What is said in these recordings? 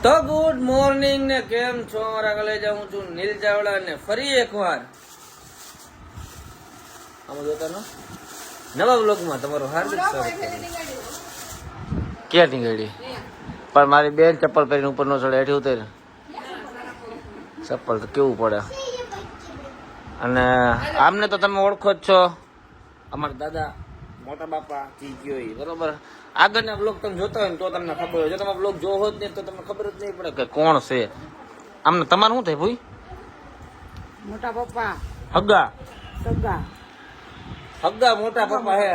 તો good morning ને કેમ છો મારા કલેજા, હું છું નીલ ચાવડા ને ફરી એકવાર આમ જોતાનો નવા બ્લોગમાં તમારું હાર્દિક સ્વાગત છે. ક્યાં નીકળી પણ મારી બેન ચપ્પલ પહેરીને ઉપર નો ચડે, હેઠી ઉતરે ચપ્પલ તો કેવું પડે. અને આમને તો તમે ઓળખો જ છો, અમારા દાદા મોટા બાપા જી ગયો બરોબર. આગળના બ્લોગ તમે જોતા હોય ને તો તમને ખબર હોય, જો તમે બ્લોગ જોવો જ નહીં તો તમને ખબર જ નહીં પડે કે કોણ છે. આમને તમારું શું થાય ભાઈ? મોટા પપ્પા હગ્ગા સગા હગ્ગા મોટા પપ્પા હે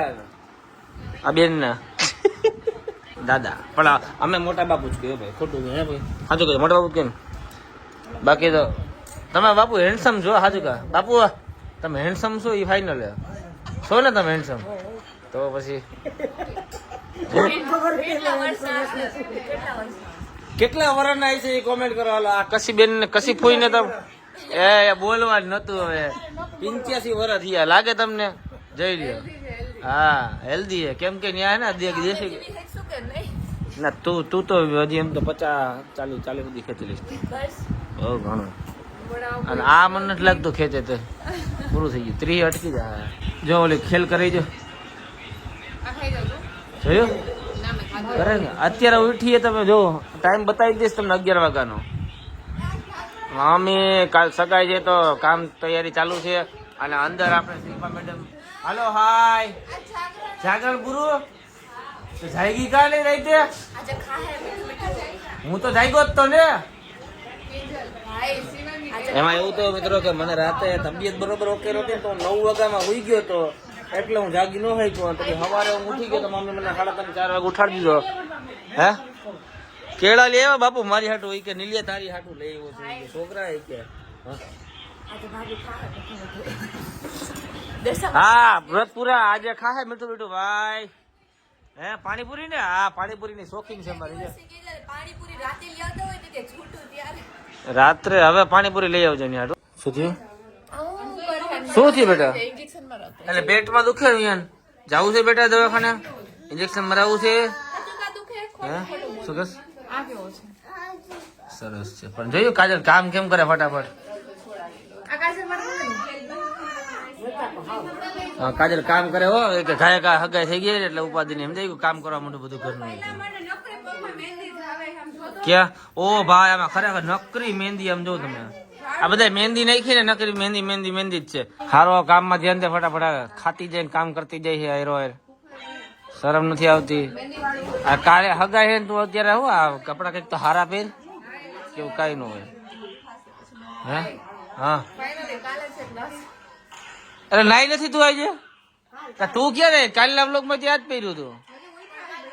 આ બેન ના દાદા, પણ અમે મોટા બાપુ જ કહીએ ભાઈ, ખોટું હે ભાઈ, સાચું કહ્યું મોટા બાપુ કેમ. બાકી તો તમે બાપુ હેન્ડસમ છો, સાચું કા બાપુ તમે હેન્ડસમ છો એ ફાઇનલ છો ને તમે હેન્ડસમ, તો પછી કેટલા વર્ષના છે એ કોમેન્ટ કરો. આ કસી બેન ને કસી ફૂઈ ને તો એ બોલવા જ નતું. હવે 85 વર્ષ થયા લાગે તમને. જઈ લ્યો હા હેલ્ધી હે, કેમ કે ન્યા ને દેશી ના તું તો હજી એમ તો 50-40 સુધી ખેંચી લઈશ બહુ ઘણું. અને આ મને નથી લાગતું ખેંચે તો પૂરું થઈ ગયું, 30 અટકી જાય. જો ઓલી ખેલ કરી જો જોયું કરે ને. અત્યારે ઉઠીએ તમે જો ટાઈમ બતાવી દઈશ તમને 11 વાગ્યાનો. મમ્મી કાલ સગાઈ છે તો કામ તૈયારી ચાલુ છે. અને અંદર આપણે શિલ્પા મેડમ હાલો હાય જાગરણ ગુરુ તો જાયગી કા નહીં રહી તે? હું તો જાયગો જ તો ને. એમાં એવું તો મિત્રો કે મને રાતે તબિયત બરોબર ઓકે નહોતી તો 9 વાગ્યામાં સુઈ ગયો તો એટલે હું જાગી ન હોય તો પછી સવારે હું ઉઠી ગયો તો મમ્મી મને 3:30-4 વાગે ઉઠાડી દીધો. હે કેળા લઈ આવ્યા બાપુ મારી હાટું હોય કે નીલિયા તારી હાટું લઈ આવ્યો છે છોકરા એ કે હા વ્રત પૂરા આજે ખાહે મીઠું મીઠું ભાઈ. હે પાણીપુરી ને? હા પાણીપુરી ની શોખીન છે મારી. રાત્રે હવે પાણીપુરી લઈ આવજો ને હાટું. શું થયું? શું થયું બેટા? એટલે પેટમાં દુખે જવું છે બેટા દવાખાને, ઇન્જેક્શન મરાવવું છે. હે શું કસ? સરસ છે. પણ જોયું કાજલ કામ કેમ કરે ફટાફટ. કાજલ કામ કરે હો કે ઘાય ઘા હગાઈ થઈ ગઈ એટલે ઉપાધિ ને સમજાય કામ કરવા માંડું બધું ઘરનું. ક્યાં? ઓ ભાઈ આમાં ખરેખર નકરી મહેંદી. આમ જો તમે આ બધા મહેંદી નાખી ને નકરી મહેંદી મહેંદી મહેંદી જ છે. હારો કામમાં ધ્યાન દે ફટાફટ ખાતી જાય કામ કરતી જાય છે. હેરો હેર શરમ નથી આવતી. આ કાલે હગાઈ હે તું અત્યારે હું આ કપડા કઈક તો હારા પહેર કેવું કઈ ન હોય. હે હા અરે નાઈ નથી તું આજે? તું ક્યારે કાલના બ્લોગ માં ત્યાં જ પહેર્યું હતું?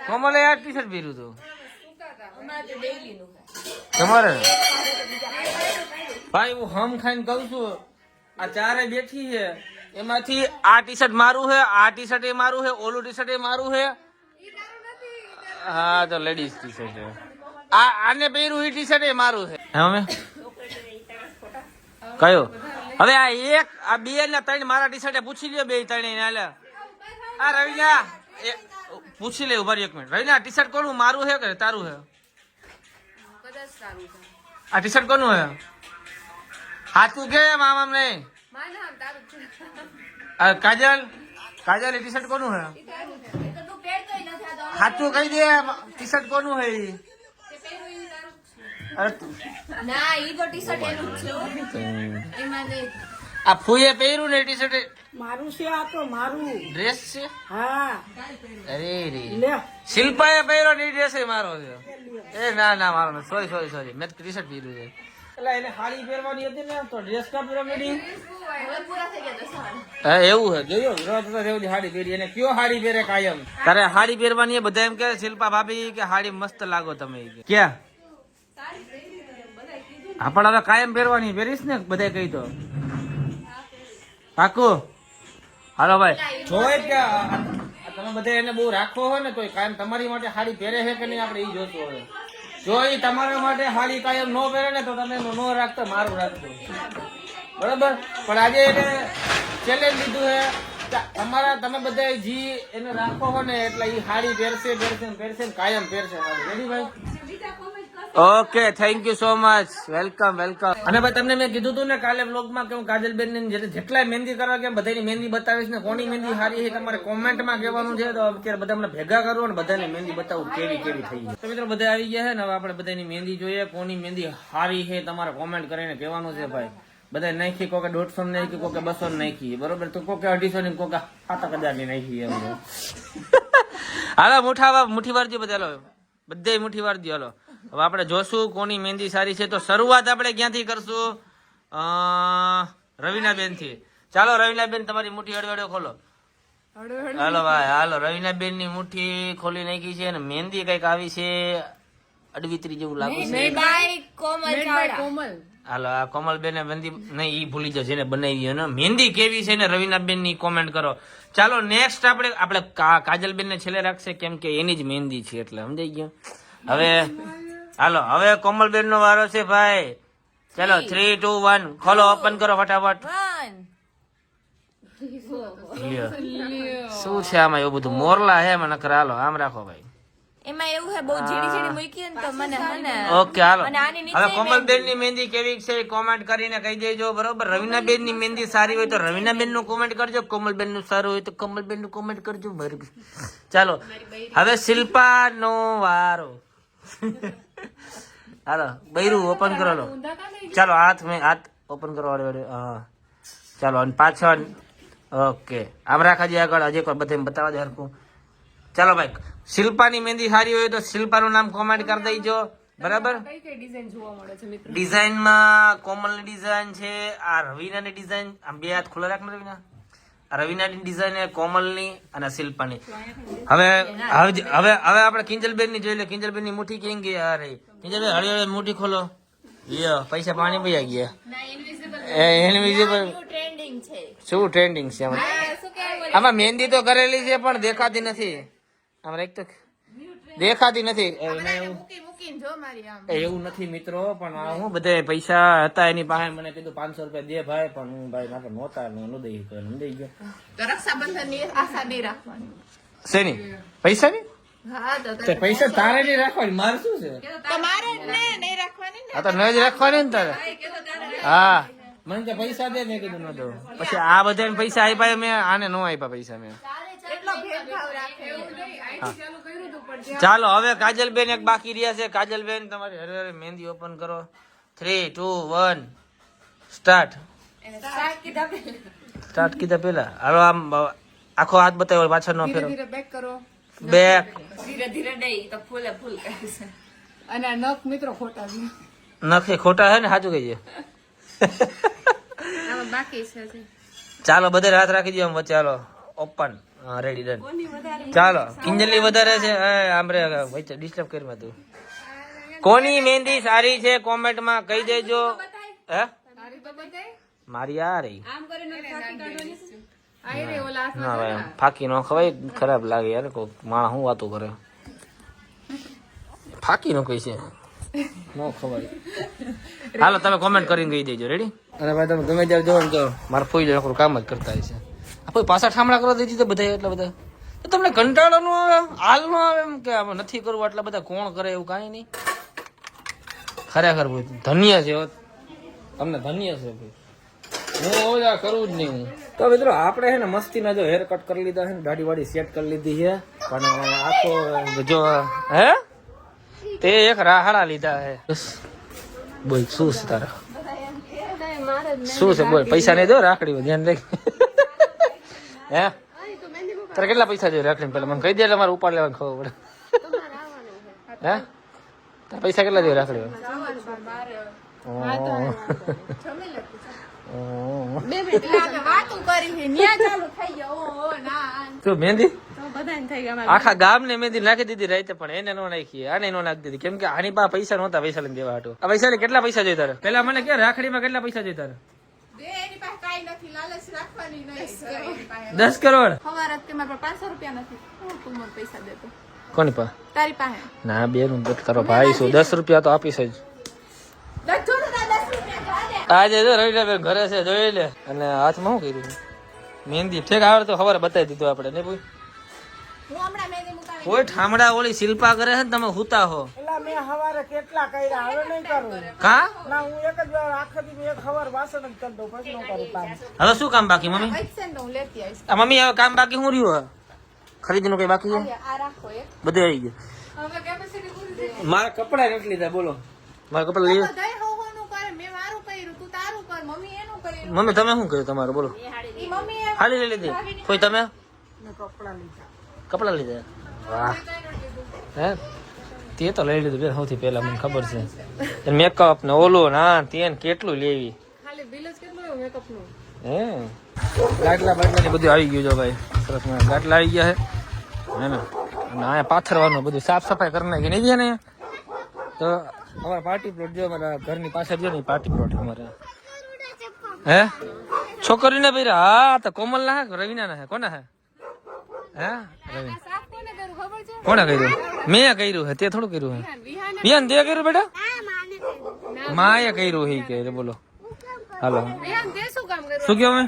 કોમલે યાર ટી શર્ટ પહેર્યું હતું તમારે? ભાઈ હું હમ ખાઈને કઉ છું આ ચારે બેઠી છે એમાંથી આ ટી શર્ટ મારું છે, આ ટી શર્ટ એ મારું છે, ઓલું ટી શર્ટ એ મારું છે. હા તો લેડીઝ ટી શર્ટ છે. આને પહેર્યું એ ટી શર્ટ એ મારું છે. અમે કયો હવે આ એક આ 2 ને 3 મારા ટી શર્ટ પૂછી લ્યો 2 3 હાલે. આ રવિના પૂછી લે ઉભા 1 મિનિટ. રવિના ટી શર્ટ કોનું મારું છે કે તારું છે? આ ટી શર્ટ કોનું છે? હાથું કે મામા નહીં? કાજલ કાજલ ટી શર્ટ કોનું છે? હાથું કહી દે ટી શર્ટ કોનું છે? આ ફૂએ પહેર્યું ને ટી શર્ટ મારું છે. આ તો મારું ડ્રેસ છે. હા અરે રે શિલ્પાએ પહેર્યો ને ડ્રેસ મારો છે. એ ના ના મારો સોરી મેં ટી શર્ટ પહેર્યું છે. એટલે એને હાડી પહેરવાની હતી ને તો ડ્રેસ કા પૂરા મેડી. હા એવું છે જોયું રોજ હાડી પહેરી. એને કયો હાડી પહેરે કાયમ? તારે હાડી પહેરવાની બધા એમ કે શિલ્પા ભાભી કે હાડી મસ્ત લાગો તમે. ક્યાં? હા પણ હવે કાયમ પહેરવાની પહેરીશ ને બધા કહી તો પાકું. હાલો ભાઈ જોઈ કે તમે બધા એને બહુ રાખવો હોય ને તો કાયમ તમારી માટે હાડી પહેરે છે કે નહીં આપણે એ જોતું હોય. જો એ તમારા માટે હાડી કાયમ ન પહેરે ને તો તમે ન રાખતો મારું રાખતો બરાબર. પણ આજે એને ચેલેન્જ લીધું છે તમારા તમે બધા જી એને રાખો હો ને એટલે એ હાડી પહેરશે કાયમ પહેરશે હાડી. રેડી ભાઈ? Okay, thank you so much, welcome welcome. અને ભાઈ તમને મેં કીધું હતું ને કાલે બ્લોગમાં કે હું કાજલબેન ને જેટલા મહેંદી કરવા કે બધાની મહેંદી બતાવીશ ને કોની મહેંદી સારી છે તમારે કોમેન્ટમાં કહેવાનું છે. તો અત્યારે બધા મને ભેગા કરો ને બધાની મહેંદી બતાવું કેવી કેવી થઈ છે. તો મિત્રો બધા આવી ગયા છે ને હવે આપણે બધાની મહેંદી જોઈએ કોની મહેંદી સારી છે તમારે કોમેન્ટ કરીને કહેવાનું છે ભાઈ. બધા નાખી કોકે 150 ની નાખી કોકે 200 ની નાખી બરોબર, તો કોકે 250 ની કોકે 7000 ની નાખી એમ. હાલો મુઠ્ઠી વારજો બધા, હાલો બધે મુઠ્ઠી વારજો. હાલો હવે આપણે જોશું કોની મહેંદી સારી છે. તો શરૂઆત આપણે ક્યાંથી કરશું? રવીનાબેન થી. ચાલો રવીનાબેન તમારી મુઠ્ઠી હળવેડો ખોલો. હાલો ભાઈ હાલો, રવીનાબેન ની મુઠ્ઠી ખોલી નાખી છે અને મહેંદી કઈક આવી છે અડવિતરી જેવું લાગે છે. હાલો આ કોમલબેન મહેંદી નહીં ઈ ભૂલી જાવ જેને બનાવી ને મહેંદી કેવી છે ને રવીનાબેન ની કોમેન્ટ કરો. ચાલો નેક્સ્ટ આપણે કાજલબેન ને છેલ્લે રાખશે કેમ કે એની જ મહેંદી છે એટલે સમજાઈ ગયો. હવે હાલો હવે કોમલબેન નો વારો છે ભાઈ. ચાલો 3, 2, 1 ખોલો, ઓપન કરો ફટાફટ. શું છે આમાં એવું બધું મોરલા હે મને નકર. હાલો આમ રાખો ભાઈ. એમાં એવું હે બહુ ઝીણી ઝીણી મૂકી ને તો મને ઓકે હાલો હવે કોમલબેન ની મહેંદી કેવી છે કોમેન્ટ કરીને કહી દેજો બરોબર. રવીનાબેન ની મહેંદી સારી હોય તો રવીનાબેન નું કોમેન્ટ કરજો, કોમલબેન નું સારું હોય તો કોમલબેન નું કોમેન્ટ કરજો. ચાલો હવે શિલ્પા નો વારો. હાલો બૈરું ઓપન કરો લો. ચાલો હાથ ઓપન કરો. હા ચાલો અને પાછળ ઓકે આમ રાખજે આગળ. હજી કોઈ બધે બતાવવા દે હરખું. ચાલો ભાઈ શિલ્પાની મહેંદી સારી હોય તો શિલ્પાનું નામ કોમેન્ટ કરી દેજો બરાબર. ડિઝાઇનમાં કોમલની ડિઝાઇન છે, આ રવીનાની ડિઝાઇન. આમ બે હાથ ખુલ્લા રાખને રવીના. આ રવીનાની ડિઝાઇન કોમલની અને શિલ્પાની. હવે હવે હવે આપણે કિંજલબેન ની જોઈ લે. કિંજલબેન ની મુઠ્ઠી કેમ ગઈ? આ રહી કિંજલબેન હળી હળી મુઠ્ઠી ખોલો. લ્યો પૈસા પાણી પૈયા ગયા. ઇનવિઝિબલ શું ટ્રેન્ડિંગ છે આમાં? મહેંદી તો કરેલી છે પણ દેખાતી નથી. આમાં એક તો દેખાતી નથી. એવું નથી મિત્રો, પણ હું બધા પૈસા હતા એની પાસે મને કીધું 500 રૂપિયા દે ભાઈ, પણ હું ભાઈ નાખે નહોતા નું દઈ ગયો. શેની પૈસા ની? પૈસા તારે નહીં રાખવાની, મારે શું છે? હા તો ન જ રાખવાની ને તારે. હા મને કે પૈસા દે, મેં કીધું ન દો. પછી આ બધા પૈસા આપ્યા મેં, આને ન આપ્યા પૈસા મેં. ચાલો હવે કાજલબેન એક બાકી રહ્યા છે. કાજલબેન તમારી હરે મહેંદી ઓપન કરો. 3, 2, 1 સ્ટાર્ટ. સ્ટાર્ટ કીધા પેલા. હાલો આમ આખો હાથ બતાવ્યો પાછળ નો ફેરો. બેક ધીરે ધીરે નહીં તો ફૂલે ફૂલ કરશે. અને આ નખ મિત્રો ખોટા છે. નખે ખોટા હે ને સાચું કહીએ. બાકી છે. ચાલો બધે હાથ રાખી દો વચ્ચે. હાલો ઓપન. હા રેડી ડન. ચાલો કિંજલી વધારે છે. આમ રે વચ્ચે ડિસ્ટર્બ કરી તું. કોની મહેંદી સારી છે કોમેન્ટ માં કહી દેજો. હે મારી આ રહી. ના ભાઈ ફાકી નો ખવાય, ખરાબ લાગે યાર. કોઈ માણસ શું વાતો કરે. ફાકી નો કઈ છે નો ખવાય. હાલો તમે કોમેન્ટ કરીને કહી દેજો. રેડી? અરે ભાઈ તમે ગમે ત્યારે જોવો ને તો મારે ફોઈ જાય કામ જ કરતા હોય છે. કોઈ પાછા ઠામડા કરવા દેજી તો બધા એટલા બધા તો તમને કંટાળો નો આવે, હાલ નો આવે એમ કે આમ નથી કરવું આટલા બધા કોણ કરે એવું કાંઈ નહીં. ખરેખર ધન્ય છે તમને, ધન્ય છે ભાઈ. હું હવે કરવું જ નહીં. હું તો મિત્રો આપણે છે ને મસ્તીના જો હેર કટ કરી લીધા છે ને, દાઢી વાડી સેટ કરી લીધી છે, પણ આખો જો હે તે એક રાહડા લીધા છે. બોલ શું છે તારા? શું છે બોલ? પૈસા નહીં દો રાખડી ધ્યાન રાખ. હે તારે કેટલા પૈસા જોઈએ રાખડી? પેલા મને કહી દે એટલે મારે ઉપાડ લેવાનું ખબર પડે. હે તારે પૈસા કેટલા જોઈએ રાખડી? મહેંદી આખા ગામ ને મહેંદી નાખી દીધી રાતે, પણ એને નો નાખી, આને નો નાખી દીધી કેમ કે આની પાસે પૈસા નહોતા પૈસા લઈને દેવા હાટુ. આ પૈસા કેટલા પૈસા જોઈએ તારે? પેલા મને કે રાખડીમાં કેટલા પૈસા જોઈએ તારે? 10 કરોડ. કોની પાસે? તારી પાસે ના બે નું તારો ભાઈ શું 10 રૂપિયા તો આપીશ જ. આજે જો રવિલાબેન ઘરે છે જોઈ લે. અને હાથમાં શું કર્યું? મહેંદી ઠેક આવડે તો ખબર બતાવી દીધું આપણે ને. કોઈ ઠામડા ઓલી શિલ્પા કરે છે ને તમે હુતા હો. મેં હવારે કેટલા કર્યા હવે નહીં કરું કા ના હું એક જ વાર આખો દી એક હવાર વાસણ જ કરી દઉં પછી નું કરું કામ હવે શું કામ બાકી મમ્મી છે ને તો હું લેતી આવીશ આ મમ્મી હવે કામ બાકી શું રહ્યું ખરીદીનું કઈ બાકી છે આ રાખો એક બધું આવી ગયું હવે કેપેસિટી પૂરી થઈ મારા કપડા નથી લીધા બોલો મારા કપડા લઈ બધાય હોવાનું કરે મેં મારું કર્યું તું તારું કર મમ્મી એનું કર્યું મમ્મી તમે શું કર્યું તમારું બોલો ઈ મમ્મી એ ખાલી લઈ લીધી કોઈ તમે કપડા લીધા કપડા લીધા વાહ હે તે તો લઈ લીધું બેન સૌથી પહેલા મને ખબર છે મેકઅપ ને ઓલું ના તે કેટલું લેવી ખાલી બિલ જ કેટલું હોય મેકઅપ નું હે ગાટલા બાટલા ને બધું આવી ગયું જો ભાઈ સરસ મજા ગાટલા આવી ગયા હે ને અને અહીંયા પાથરવાનું બધું સાફ સફાઈ કરી નાખી નહીં ને તો અમારા પાર્ટી પ્લોટ જો અમારા ઘરની પાછળ જો ને પાર્ટી પ્લોટ અમારે હે છોકરીને ભાઈ હા તો કોમલ ના હે રવિના ના હે કોના હે હે રવિ સાફ કોને કર્યું ખબર છે કોને કર્યું મેં કર્યું હે તે થોડું કર્યું હે વિહાન તે કર્યું બેટા માએ કર્યું હે કે બોલો હાલો વિહાન તે શું કામ કર્યું શું કહો મેં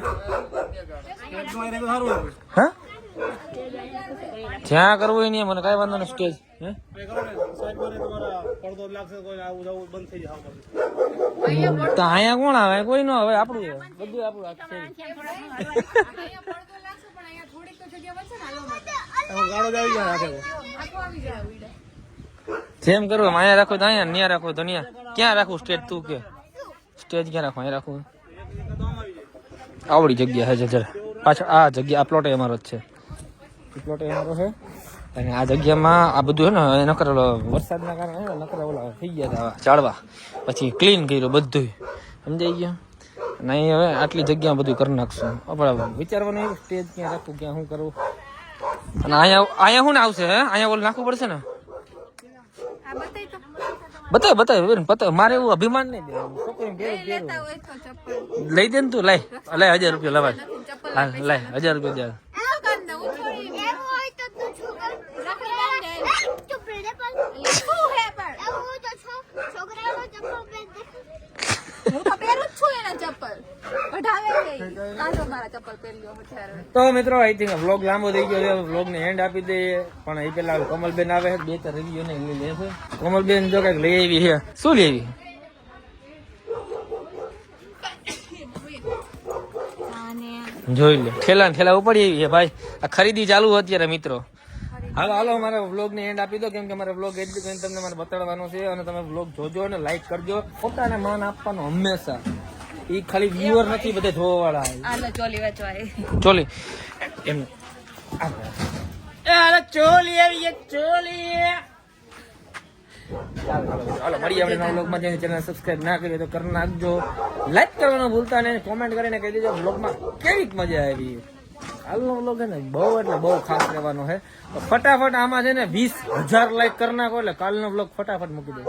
હા જ્યાં કરવું હોય નહીં મને કઈ વાંધો નહીં સ્ટેજ હે તો અહીંયા કોણ આવે કોઈ ન આવે આપણું છે. બધું આપણું આખું છે. અહીંયા પડતો લાગશે પણ અહીંયા થોડીક તો જગ્યા બચશે ને હાલવા માટે આખું આવી જાય વિડા જેમ કરવું એમ અહીંયા રાખો તો અહીંયા ન્યા રાખો તો ન્યા ક્યાં રાખવું સ્ટેજ તું કે સ્ટેજ ક્યાં રાખવું અહીંયા રાખવું આવડી જગ્યા છે જરા પાછળ આ જગ્યા આ પ્લોટ અમારો જ છે પ્લોટ અમારો છે અને આ જગ્યામાં આ બધું છે ને નકર વરસાદના કારણે નકર ઓલા થઈ ગયા હતા ચાળવા પછી ક્લીન કર્યું બધું સમજાઈ ગયું અને અહીં હવે આટલી જગ્યા બધું કરી નાખશું પણ વિચારવાનું એવું સ્ટેજ ક્યાં રાખવું ક્યાં શું કરવું અને અહીંયા શું ને આવશે હે અહીંયા ઓલું નાખવું પડશે ને આ બતાય તો બતાવ મારે એવું અભિમાન નહીં દેવાનું છોકરીને પહેરું લેતા હોય તો ચપ્પલ લઈ દે ને તું લઈ 1000 રૂપિયા લવાય ચપ્પલ હા લઈ 1000 રૂપિયા દે શું કામ દઉં થોડી એવું હોય તો તું છોકરા રાખડી બાંધ દે ચૂપ રહે પણ શું હે પણ હું તો છોકરાનો ચપ્પલ પહેર દે હું તો પહેરું જ છું એના ચપ્પલ કઢાવે નહીં કાઢો મારા ચપ્પલ પહેર્યો અત્યારે તો મિત્રો આઈ થિંક વ્લોગ લાંબો થઈ ગયો છે વ્લોગ ને એન્ડ આપી દઈએ પણ એ પેલા કોમલબેન આવે છે બે ચાર રિવ્યુ ને લઈ લે છે કોમલબેન જો કઈક લઈ આવી છે શું લઈ આવી જોઈ લે ઠેલા ને ઠેલા ઉપાડી આવી છે ભાઈ આ ખરીદી ચાલુ અત્યારે મિત્રો હાલો મારા વ્લોગ ને એન્ડ આપી દો કેમ કે મારા વ્લોગ એટલું કરીને તમને મારે બતાડવાનો છે અને તમે વ્લોગ જોજો અને લાઈક કરજો પોતાને માન આપવાનું હંમેશા એ ખાલી વ્યુઅર નથી બધા જોવા વાળા આલો ચોલી વાંચવાય ચોલી એમ ચોલી આવી ચોલી ચાલો મળીએ આપણે નવા વ્લોગમાં જઈને ચેનલ સબસ્ક્રાઇબ ના કરી તો કરી નાખજો લાઈક કરવાનું ભૂલતા નહીં કોમેન્ટ કરીને કહી દેજો વ્લોગમાં કેવી મજા આવી હાલનો વ્લોગ છે ને બહુ એટલે બહુ ખાસ રહેવાનો છે તો ફટાફટ આમાં છે ને 20,000 લાઈક કરી નાખો એટલે કાલનો વ્લોગ ફટાફટ મૂકી દો